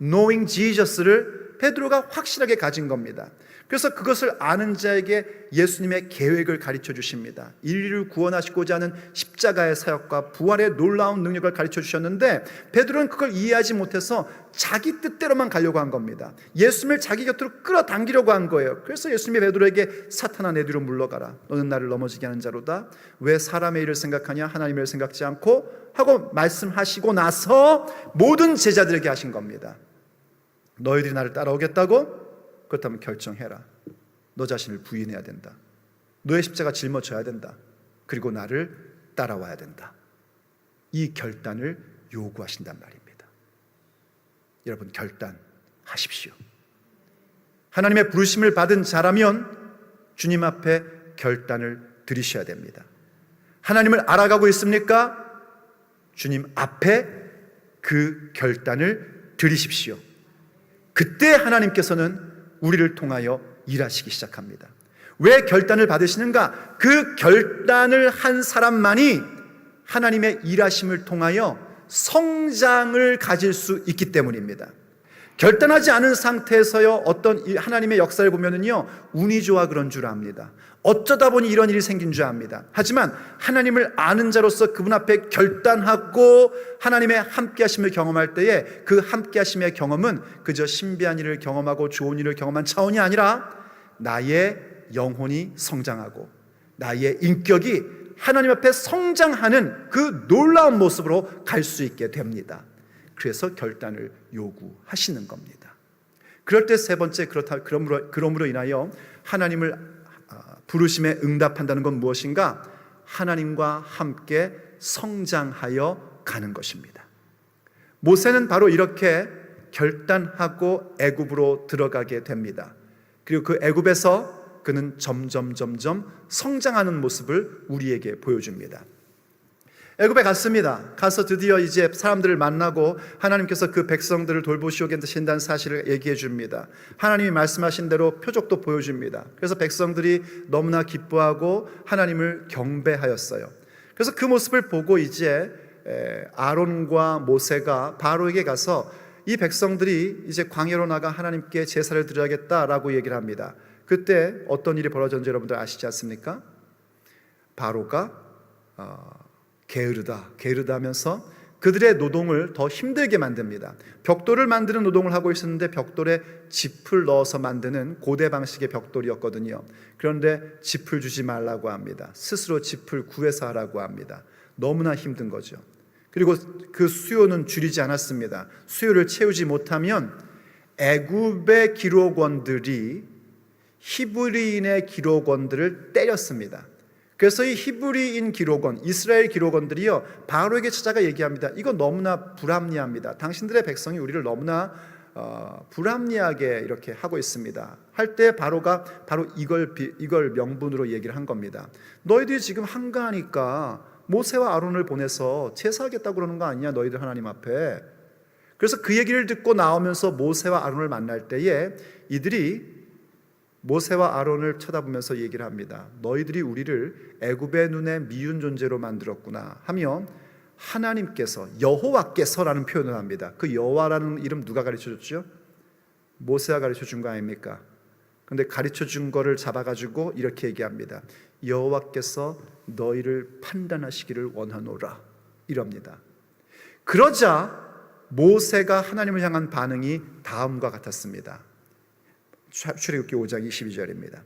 knowing Jesus를 베드로가 확실하게 가진 겁니다. 그래서 그것을 아는 자에게 예수님의 계획을 가르쳐 주십니다. 인류를 구원하시고자 하는 십자가의 사역과 부활의 놀라운 능력을 가르쳐 주셨는데 베드로는 그걸 이해하지 못해서 자기 뜻대로만 가려고 한 겁니다. 예수님을 자기 곁으로 끌어당기려고 한 거예요. 그래서 예수님이 베드로에게 사탄아 내 뒤로 물러가라. 너는 나를 넘어지게 하는 자로다. 왜 사람의 일을 생각하냐 하나님의 일을 생각지 않고 하고 말씀하시고 나서 모든 제자들에게 하신 겁니다. 너희들이 나를 따라오겠다고? 그렇다면 결정해라. 너 자신을 부인해야 된다. 너의 십자가 짊어져야 된다. 그리고 나를 따라와야 된다. 이 결단을 요구하신단 말입니다. 여러분 결단하십시오. 하나님의 부르심을 받은 자라면 주님 앞에 결단을 드리셔야 됩니다. 하나님을 알아가고 있습니까? 주님 앞에 그 결단을 드리십시오. 그때 하나님께서는 우리를 통하여 일하시기 시작합니다. 왜 결단을 받으시는가? 그 결단을 한 사람만이 하나님의 일하심을 통하여 성장을 가질 수 있기 때문입니다. 결단하지 않은 상태에서요 어떤 하나님의 역사를 보면은요 운이 좋아 그런 줄 압니다. 어쩌다 보니 이런 일이 생긴 줄 압니다. 하지만 하나님을 아는 자로서 그분 앞에 결단하고 하나님의 함께하심을 경험할 때에 그 함께하심의 경험은 그저 신비한 일을 경험하고 좋은 일을 경험한 차원이 아니라 나의 영혼이 성장하고 나의 인격이 하나님 앞에 성장하는 그 놀라운 모습으로 갈 수 있게 됩니다. 그래서 결단을 요구하시는 겁니다. 그럴 때 세 번째 그러므로 인하여 하나님을 부르심에 응답한다는 건 무엇인가? 하나님과 함께 성장하여 가는 것입니다. 모세는 바로 이렇게 결단하고 애굽으로 들어가게 됩니다. 그리고 그 애굽에서 그는 점점 성장하는 모습을 우리에게 보여줍니다. 애굽에 갔습니다. 가서 드디어 이제 사람들을 만나고 하나님께서 그 백성들을 돌보시겠다는 사실을 얘기해 줍니다. 하나님이 말씀하신 대로 표적도 보여줍니다. 그래서 백성들이 너무나 기뻐하고 하나님을 경배하였어요. 그래서 그 모습을 보고 이제 아론과 모세가 바로에게 가서 이 백성들이 이제 광야로 나가 하나님께 제사를 드려야겠다라고 얘기를 합니다. 그때 어떤 일이 벌어졌는지 여러분들 아시지 않습니까? 바로가 게으르다 하면서 그들의 노동을 더 힘들게 만듭니다. 벽돌을 만드는 노동을 하고 있었는데 벽돌에 짚을 넣어서 만드는 고대 방식의 벽돌이었거든요. 그런데 짚을 주지 말라고 합니다. 스스로 짚을 구해서 하라고 합니다. 너무나 힘든 거죠. 그리고 그 수요는 줄이지 않았습니다. 수요를 채우지 못하면 애굽의 기록원들이 히브리인의 기록원들을 때렸습니다. 그래서 이 히브리인 기록원, 이스라엘 기록원들이요 바로에게 찾아가 얘기합니다. 이거 너무나 불합리합니다. 당신들의 백성이 우리를 너무나 불합리하게 이렇게 하고 있습니다. 할 때 바로가 바로 이걸 명분으로 얘기를 한 겁니다. 너희들이 지금 한가하니까 모세와 아론을 보내서 제사하겠다고 그러는 거 아니냐, 너희들 하나님 앞에. 그래서 그 얘기를 듣고 나오면서 모세와 아론을 만날 때에 이들이 모세와 아론을 쳐다보면서 얘기를 합니다. 너희들이 우리를 애굽의 눈에 미운 존재로 만들었구나 하며 하나님께서, 여호와께서라는 표현을 합니다. 그 여호와라는 이름 누가 가르쳐줬죠? 모세가 가르쳐준 거 아닙니까? 근데 가르쳐준 거를 잡아가지고 이렇게 얘기합니다. 여호와께서 너희를 판단하시기를 원하노라 이럽니다. 그러자 모세가 하나님을 향한 반응이 다음과 같았습니다. 출애굽기 5장 22절입니다.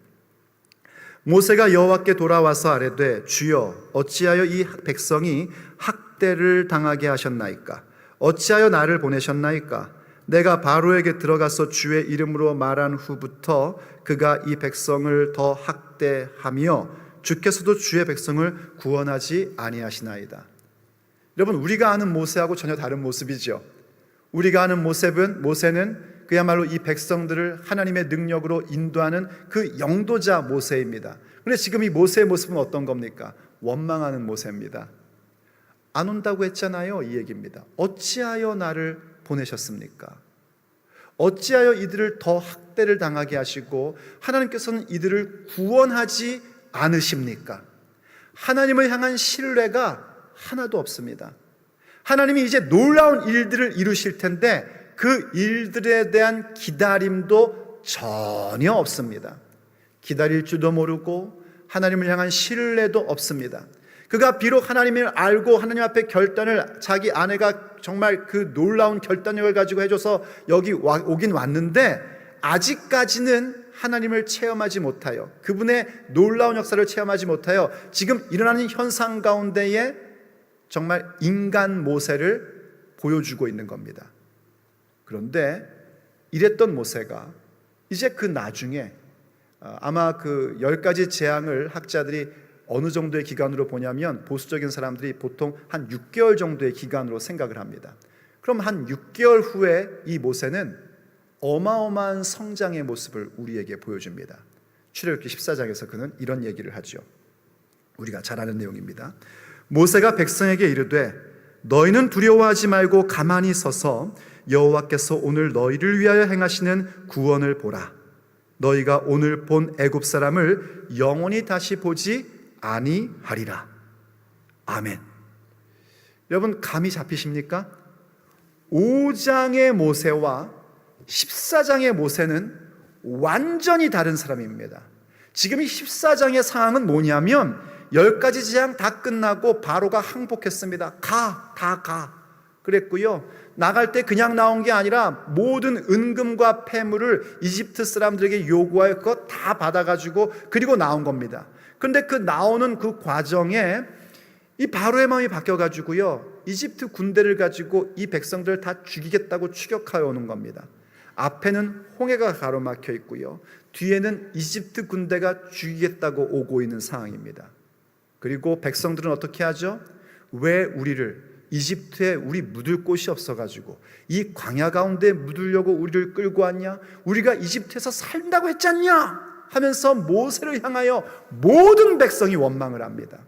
모세가 여호와께 돌아와서 아뢰되 주여 어찌하여 이 백성이 학대를 당하게 하셨나이까? 어찌하여 나를 보내셨나이까? 내가 바로에게 들어가서 주의 이름으로 말한 후부터 그가 이 백성을 더 학대하며 주께서도 주의 백성을 구원하지 아니하시나이다. 여러분, 우리가 아는 모세하고 전혀 다른 모습이죠. 우리가 아는 모세는 그야말로 이 백성들을 하나님의 능력으로 인도하는 그 영도자 모세입니다. 그런데 지금 이 모세의 모습은 어떤 겁니까? 원망하는 모세입니다. 안 온다고 했잖아요, 이 얘기입니다. 어찌하여 나를 보내셨습니까? 어찌하여 이들을 더 학대를 당하게 하시고 하나님께서는 이들을 구원하지 않으십니까? 하나님을 향한 신뢰가 하나도 없습니다. 하나님이 이제 놀라운 일들을 이루실 텐데 그 일들에 대한 기다림도 전혀 없습니다. 기다릴 줄도 모르고 하나님을 향한 신뢰도 없습니다. 그가 비록 하나님을 알고 하나님 앞에 결단을, 자기 아내가 정말 그 놀라운 결단력을 가지고 해줘서 여기 오긴 왔는데 아직까지는 하나님을 체험하지 못하여, 그분의 놀라운 역사를 체험하지 못하여 지금 일어나는 현상 가운데에 정말 인간 모세를 보여주고 있는 겁니다. 그런데 이랬던 모세가 이제 그 나중에 아마 그 10가지 재앙을 학자들이 어느 정도의 기간으로 보냐면 보수적인 사람들이 보통 한 6개월 정도의 기간으로 생각을 합니다. 그럼 한 6개월 후에 이 모세는 어마어마한 성장의 모습을 우리에게 보여줍니다. 출애굽기 14장에서 그는 이런 얘기를 하죠. 우리가 잘 아는 내용입니다. 모세가 백성에게 이르되 너희는 두려워하지 말고 가만히 서서 여호와께서 오늘 너희를 위하여 행하시는 구원을 보라. 너희가 오늘 본 애굽 사람을 영원히 다시 보지 아니하리라. 아멘. 여러분, 감이 잡히십니까? 5장의 모세와 14장의 모세는 완전히 다른 사람입니다. 지금 이 14장의 상황은 뭐냐면 10가지 재앙 다 끝나고 바로가 항복했습니다. 다 가 그랬고요. 나갈 때 그냥 나온 게 아니라 모든 은금과 폐물을 이집트 사람들에게 요구하여 그거 다 받아가지고 그리고 나온 겁니다. 그런데 그 나오는 그 과정에 이 바로의 마음이 바뀌어가지고요, 이집트 군대를 가지고 이 백성들을 다 죽이겠다고 추격하여 오는 겁니다. 앞에는 홍해가 가로막혀 있고요, 뒤에는 이집트 군대가 죽이겠다고 오고 있는 상황입니다. 그리고 백성들은 어떻게 하죠? 왜 우리를 이집트에 우리 묻을 곳이 없어가지고 이 광야 가운데 묻으려고 우리를 끌고 왔냐? 우리가 이집트에서 살다고 했지 않냐? 하면서 모세를 향하여 모든 백성이 원망을 합니다.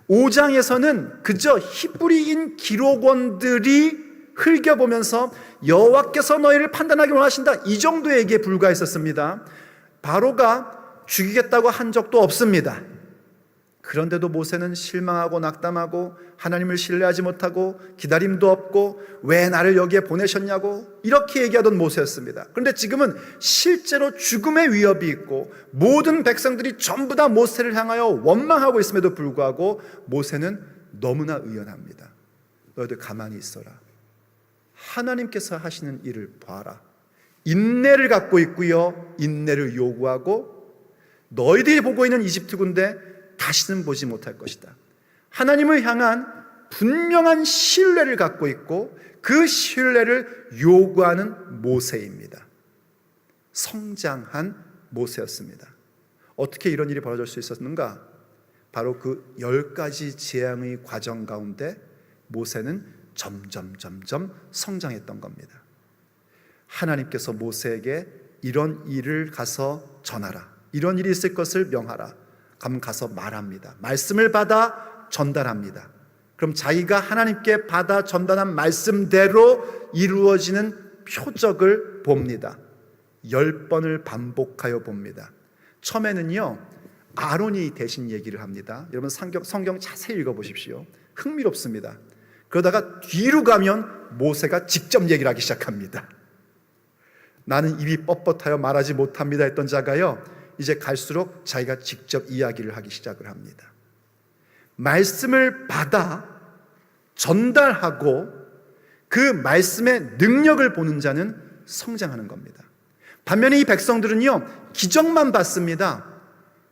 5장에서는 그저 히브리인 기록원들이 흘겨보면서 여호와께서 너희를 판단하기 원하신다, 이 정도의 얘기에 불과했었습니다. 바로가 죽이겠다고 한 적도 없습니다. 그런데도 모세는 실망하고 낙담하고 하나님을 신뢰하지 못하고 기다림도 없고 왜 나를 여기에 보내셨냐고 이렇게 얘기하던 모세였습니다. 그런데 지금은 실제로 죽음의 위협이 있고 모든 백성들이 전부 다 모세를 향하여 원망하고 있음에도 불구하고 모세는 너무나 의연합니다. 너희들 가만히 있어라. 하나님께서 하시는 일을 봐라. 인내를 갖고 있고요, 인내를 요구하고 너희들이 보고 있는 이집트 군대 다시는 보지 못할 것이다. 하나님을 향한 분명한 신뢰를 갖고 있고 그 신뢰를 요구하는 모세입니다. 성장한 모세였습니다. 어떻게 이런 일이 벌어질 수 있었는가? 바로 그 10가지 재앙의 과정 가운데 모세는 점점 성장했던 겁니다. 하나님께서 모세에게 이런 일을 가서 전하라, 이런 일이 있을 것을 명하라. 그럼 가서 말합니다. 말씀을 받아 전달합니다. 그럼 자기가 하나님께 받아 전달한 말씀대로 이루어지는 표적을 봅니다. 10번을 반복하여 봅니다. 처음에는요, 아론이 대신 얘기를 합니다. 여러분 성경 자세히 읽어보십시오. 흥미롭습니다. 그러다가 뒤로 가면 모세가 직접 얘기를 하기 시작합니다. 나는 입이 뻣뻣하여 말하지 못합니다 했던 자가요, 이제 갈수록 자기가 직접 이야기를 하기 시작을 합니다. 말씀을 받아 전달하고 그 말씀의 능력을 보는 자는 성장하는 겁니다. 반면에 이 백성들은요, 기적만 받습니다.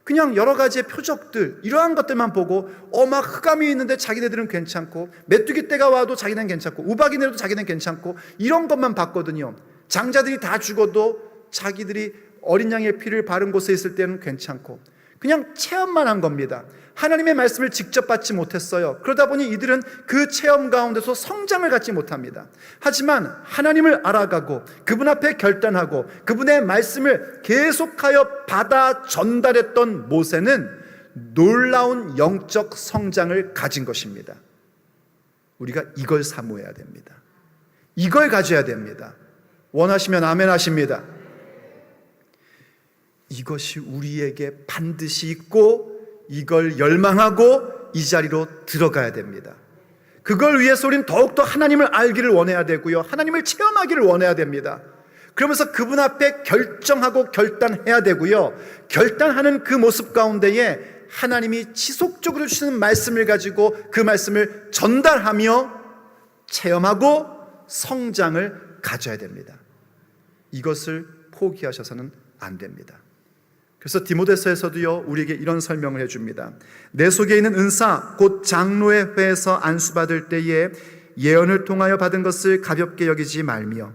그냥 여러 가지의 표적들, 이러한 것들만 보고 막 흑암이 있는데 자기네들은 괜찮고, 메뚜기 떼가 와도 자기는 괜찮고, 우박이 내려도 자기는 괜찮고, 이런 것만 봤거든요. 장자들이 다 죽어도 자기들이 어린 양의 피를 바른 곳에 있을 때는 괜찮고, 그냥 체험만 한 겁니다. 하나님의 말씀을 직접 받지 못했어요. 그러다 보니 이들은 그 체험 가운데서 성장을 갖지 못합니다. 하지만 하나님을 알아가고 그분 앞에 결단하고 그분의 말씀을 계속하여 받아 전달했던 모세는 놀라운 영적 성장을 가진 것입니다. 우리가 이걸 사모해야 됩니다. 이걸 가져야 됩니다. 원하시면 아멘 하십니다. 이것이 우리에게 반드시 있고, 이걸 열망하고 이 자리로 들어가야 됩니다. 그걸 위해서 우리는 더욱더 하나님을 알기를 원해야 되고요, 하나님을 체험하기를 원해야 됩니다. 그러면서 그분 앞에 결정하고 결단해야 되고요, 결단하는 그 모습 가운데에 하나님이 지속적으로 주시는 말씀을 가지고 그 말씀을 전달하며 체험하고 성장을 가져야 됩니다. 이것을 포기하셔서는 안 됩니다. 그래서 디모데서에서도요, 우리에게 이런 설명을 해줍니다. 내 속에 있는 은사 곧 장로의 회에서 안수받을 때에 예언을 통하여 받은 것을 가볍게 여기지 말며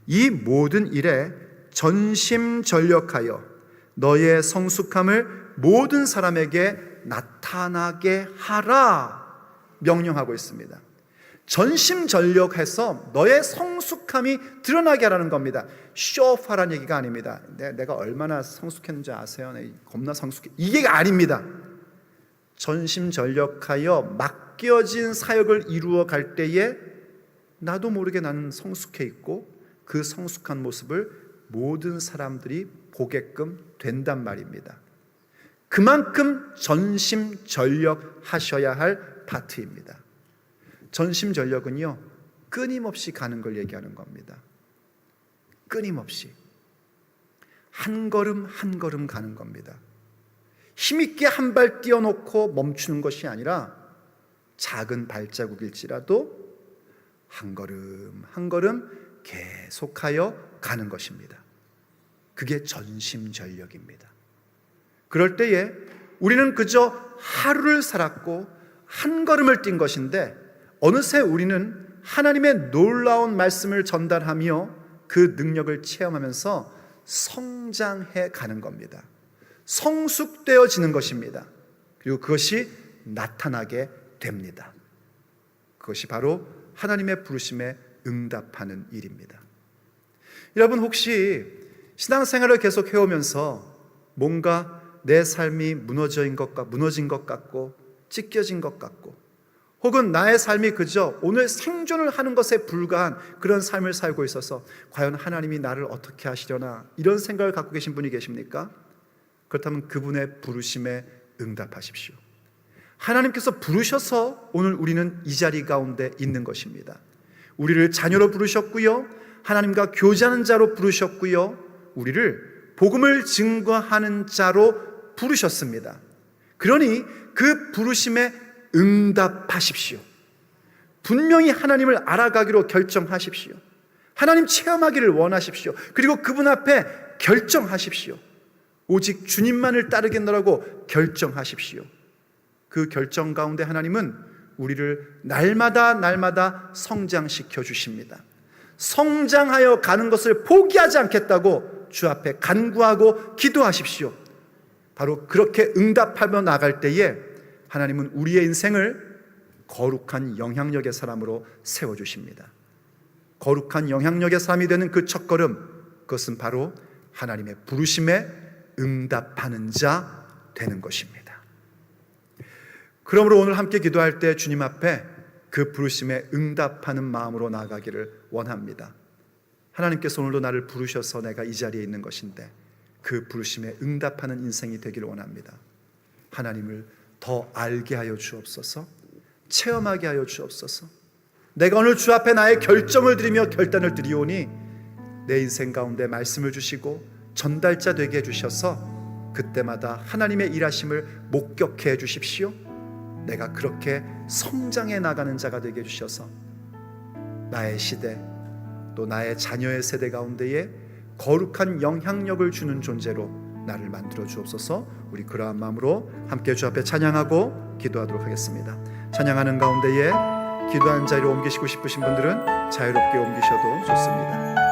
이 모든 일에 전심전력하여 너의 성숙함을 모든 사람에게 나타나게 하라 명령하고 있습니다. 전심전력해서 너의 성숙함이 드러나게 하라는 겁니다. 쇼오프하라는 얘기가 아닙니다. 내가 얼마나 성숙했는지 아세요? 겁나 성숙해, 이게 아닙니다. 전심전력하여 맡겨진 사역을 이루어 갈 때에 나도 모르게 나는 성숙해 있고 그 성숙한 모습을 모든 사람들이 보게끔 된단 말입니다. 그만큼 전심전력하셔야 할 파트입니다. 전심전력은요, 끊임없이 가는 걸 얘기하는 겁니다. 끊임없이 한 걸음 한 걸음 가는 겁니다. 힘있게 한 발 뛰어놓고 멈추는 것이 아니라 작은 발자국일지라도 한 걸음 한 걸음 계속하여 가는 것입니다. 그게 전심전력입니다. 그럴 때에 우리는 그저 하루를 살았고 한 걸음을 뛴 것인데, 어느새 우리는 하나님의 놀라운 말씀을 전달하며 그 능력을 체험하면서 성장해 가는 겁니다. 성숙되어지는 것입니다. 그리고 그것이 나타나게 됩니다. 그것이 바로 하나님의 부르심에 응답하는 일입니다. 여러분, 혹시 신앙생활을 계속 해오면서 뭔가 내 삶이 무너진 것 같고 찢겨진 것 같고, 혹은 나의 삶이 그저 오늘 생존을 하는 것에 불과한 그런 삶을 살고 있어서 과연 하나님이 나를 어떻게 하시려나, 이런 생각을 갖고 계신 분이 계십니까? 그렇다면 그분의 부르심에 응답하십시오. 하나님께서 부르셔서 오늘 우리는 이 자리 가운데 있는 것입니다. 우리를 자녀로 부르셨고요, 하나님과 교제하는 자로 부르셨고요, 우리를 복음을 증거하는 자로 부르셨습니다. 그러니 그 부르심에 응답하십시오. 분명히 하나님을 알아가기로 결정하십시오. 하나님 체험하기를 원하십시오. 그리고 그분 앞에 결정하십시오. 오직 주님만을 따르겠노라고 결정하십시오. 그 결정 가운데 하나님은 우리를 날마다 성장시켜 주십니다. 성장하여 가는 것을 포기하지 않겠다고 주 앞에 간구하고 기도하십시오. 바로 그렇게 응답하며 나갈 때에 하나님은 우리의 인생을 거룩한 영향력의 사람으로 세워주십니다. 거룩한 영향력의 사람이 되는 그 첫걸음, 그것은 바로 하나님의 부르심에 응답하는 자 되는 것입니다. 그러므로 오늘 함께 기도할 때 주님 앞에 그 부르심에 응답하는 마음으로 나아가기를 원합니다. 하나님께서 오늘도 나를 부르셔서 내가 이 자리에 있는 것인데 그 부르심에 응답하는 인생이 되기를 원합니다. 하나님을 더 알게 하여 주옵소서, 체험하게 하여 주옵소서. 내가 오늘 주 앞에 나의 결정을 드리며 결단을 드리오니 내 인생 가운데 말씀을 주시고 전달자 되게 해주셔서 그때마다 하나님의 일하심을 목격해 해 주십시오. 내가 그렇게 성장해 나가는 자가 되게 해주셔서 나의 시대, 또 나의 자녀의 세대 가운데에 거룩한 영향력을 주는 존재로 나를 만들어 주옵소서. 우리 그러한 마음으로 함께 주 앞에 찬양하고 기도하도록 하겠습니다. 찬양하는 가운데에 기도한 자리로 옮기시고 싶으신 분들은 자유롭게 옮기셔도 좋습니다.